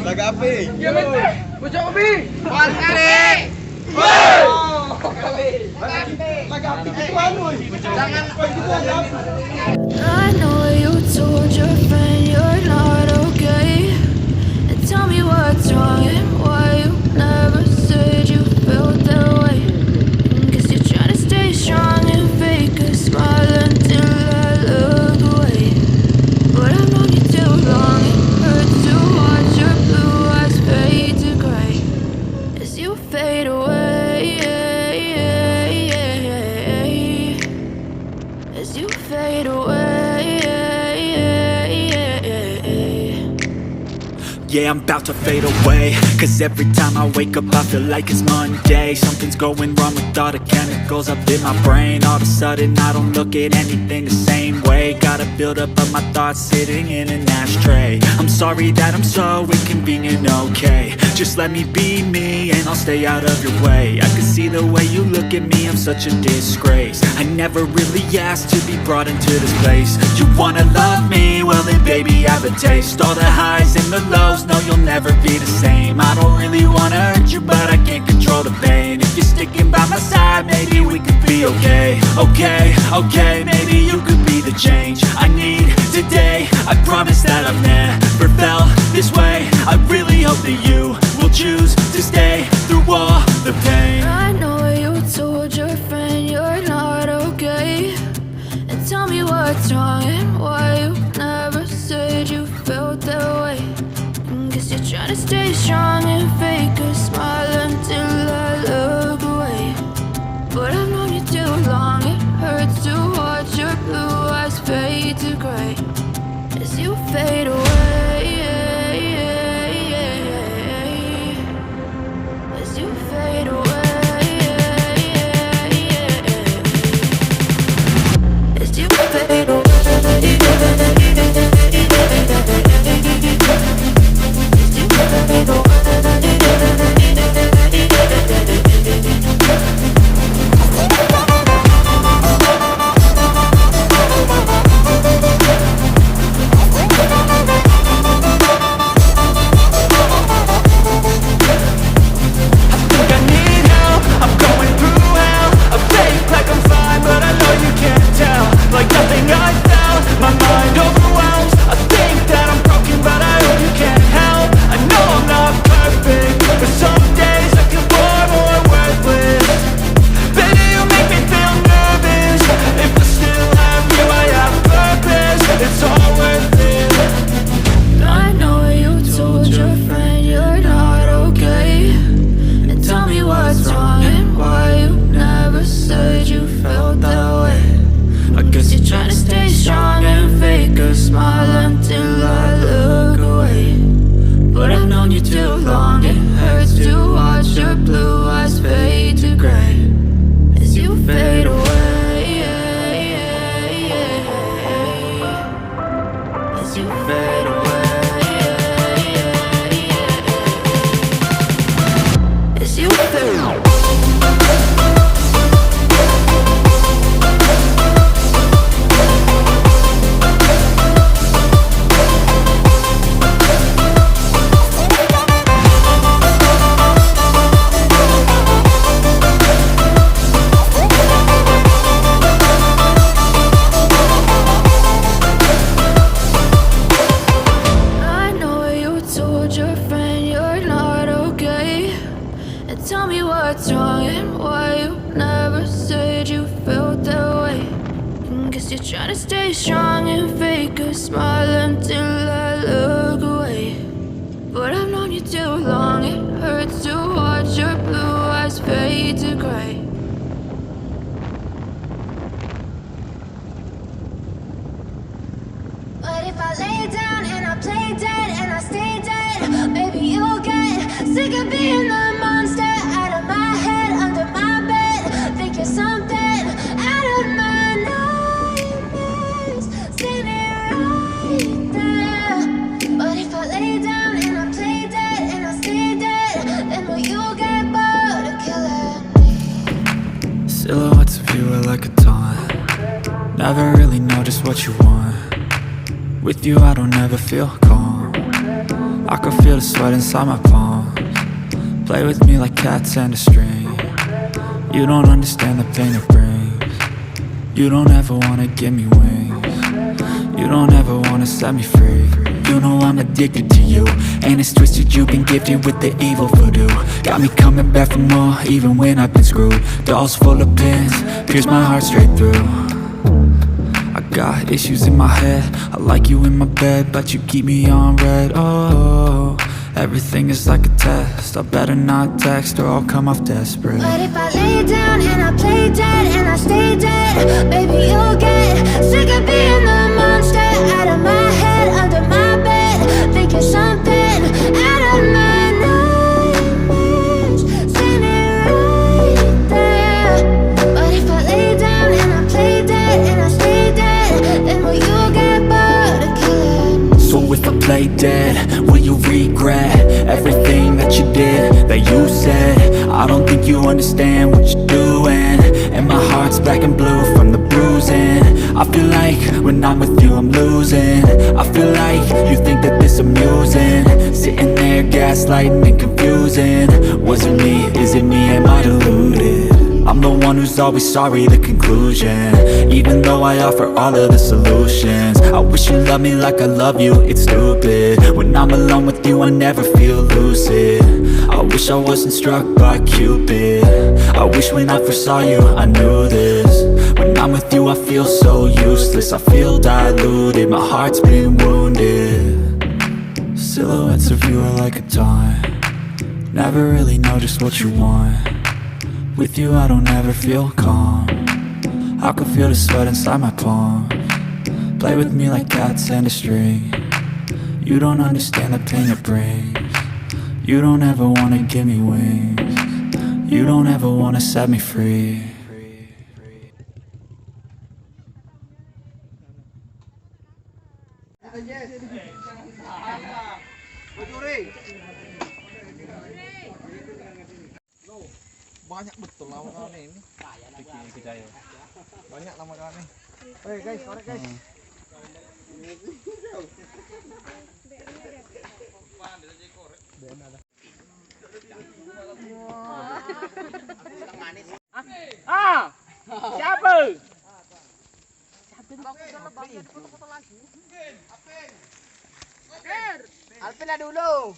Laga api. Ya betul. Bocok api. Kuat kali. Laga api gitu anu. Jangan gitu laga api. I know you told your friend you're not okay. And tell me what's wrong and why you never said you felt that way. Guess you're trying to stay strong and fake a smile until I look away. But I've known you too long, it hurts to watch your blue eyes fade to gray as you fade away. As you fade away. Yeah, I'm about to fade away. Cause every time I wake up I feel like it's Monday. Something's going wrong with all the chemicals up in my brain. All of a sudden I don't look at anything the same way. Got a buildup of my thoughts sitting in an ashtray. I'm sorry that I'm so inconvenient, okay. Just let me be me and I'll stay out of your way. I can see the way you look at me, I'm such a disgrace. I never really asked to be brought into this place. You wanna love me? Well then baby have a taste. All the highs and the lows, no you'll never be the same. I don't really wanna hurt you but I can't control the pain. If you're sticking by my side maybe we could be okay. Okay, maybe you could be the change I need today. I promise that I've never felt this way. I really hope that you will choose to stay through all the pain. I know you told your friend you're not okay. And tell me what's wrong and why you never said you felt that way. Guess you're trying to stay strong and fake a smile until I look away. But I've known you too long, it hurts to watch your blue eyes fade to gray as you fade away. As you fade away. As you fade away. Silhouettes of you are like a taunt. Never really know just what you want. With you I don't ever feel calm. I can feel the sweat inside my palms. Play with me like cats and a string. You don't understand the pain it brings. You don't ever wanna give me wings. You don't ever wanna set me free. You know I'm addicted to you, and it's twisted, you've been gifted with the evil voodoo. Got me coming back for more, even when I've been screwed. Dolls full of pins, pierce my heart straight through. I got issues in my head, I like you in my bed, but you keep me on red. Oh, everything is like a test, I better not text or I'll come off desperate. But if I lay down and I play dead and I stay dead, baby you'll get sick of being the monster out of my head, under my bed, thinking something out of my nightmares, standing right there. But if I lay down and I play dead and I stay dead, then will you get bored of killing? So if I play dead, will you regret everything that you did, that you said? I don't think you understand what you're doing, and my heart's black and blue from the bruising. I feel like when I'm with you I'm losing. I feel like you think that this amusing, sitting there gaslighting and confusing. Was it me? Is it me? Am I deluded? I'm the one who's always sorry, the conclusion. Even though I offer all of the solutions, I wish you loved me like I love you, it's stupid. When I'm alone with you I never feel lucid. I wish I wasn't struck by Cupid. I wish when I first saw you I knew this. When I'm with you I feel so useless, I feel diluted, my heart's been wounded. Silhouettes of you are like a taunt, never really know just what you want. With you I don't ever feel calm, I can feel the sweat inside my palms. Play with me like cats and a string. You don't understand the pain it brings. You don't ever wanna give me wings. You don't ever wanna set me free. Banyak betul lama ini. Banyak lama kali. Hei guys, korek guys. Ah, siapa? Alvin dulu.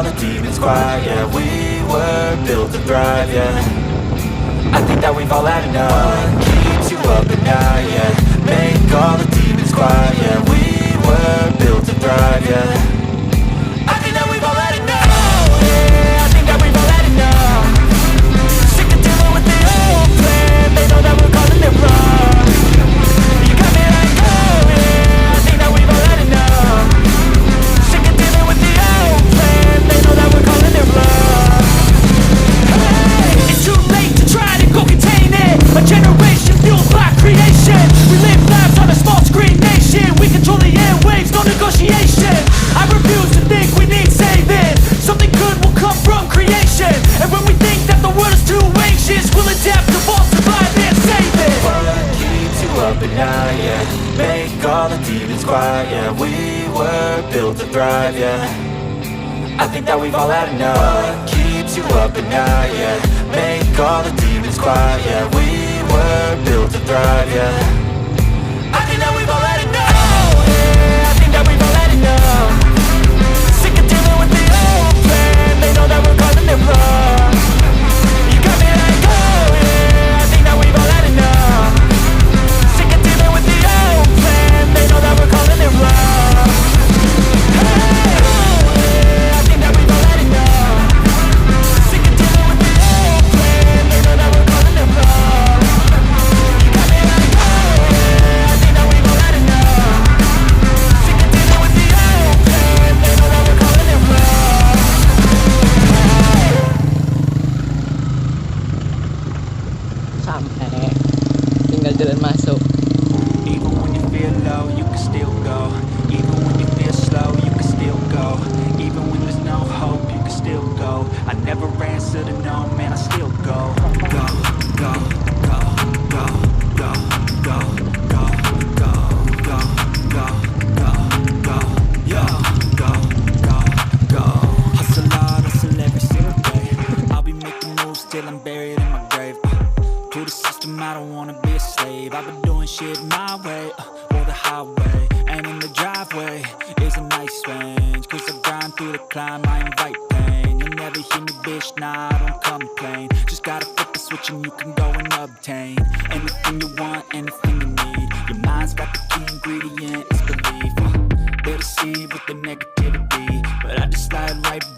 all the demons quiet, yeah. We were built to thrive, yeah. I think that we've all had enough. What keeps you up at night, yeah. Make all the demons quiet, yeah. We were built to thrive, yeah. I think that we've all had enough. Yeah, I think that we've all had enough. Sick of dealing with the old plan. They know that we're calling it wrong. You got me like, oh yeah, I think that we've all had enough. Sick of dealing with the old plan. They know that we're calling it wrong. Hey, it's too late to try to go contain it. A generation fueled by creation. We live lives on a small screen nation. We control the airwaves, no negotiation. I refuse to think we need saving. Something good will come from creation. And when we think that the world is too anxious, we'll adapt, evolve, survive and save it. What keeps you up at night, yeah. Make all the demons quiet, yeah. We were built to thrive, yeah. I think that we've all had enough. What keeps you up at night, yeah. Make all the demons quiet, yeah. We were built to thrive, yeah. I think that we've all had enough. Yeah, I think till I'm buried in my grave. To the system, I don't wanna be a slave. I've been doing shit my way, or the highway. And in the driveway is a nice range, cause I grind through the climb, I invite pain. You'll never hear me, bitch, nah, I don't complain. Just gotta flip the switch and you can go and obtain anything you want, anything you need. Your mind's got the key ingredient, it's belief. They deceive with the negativity, but I just slide right back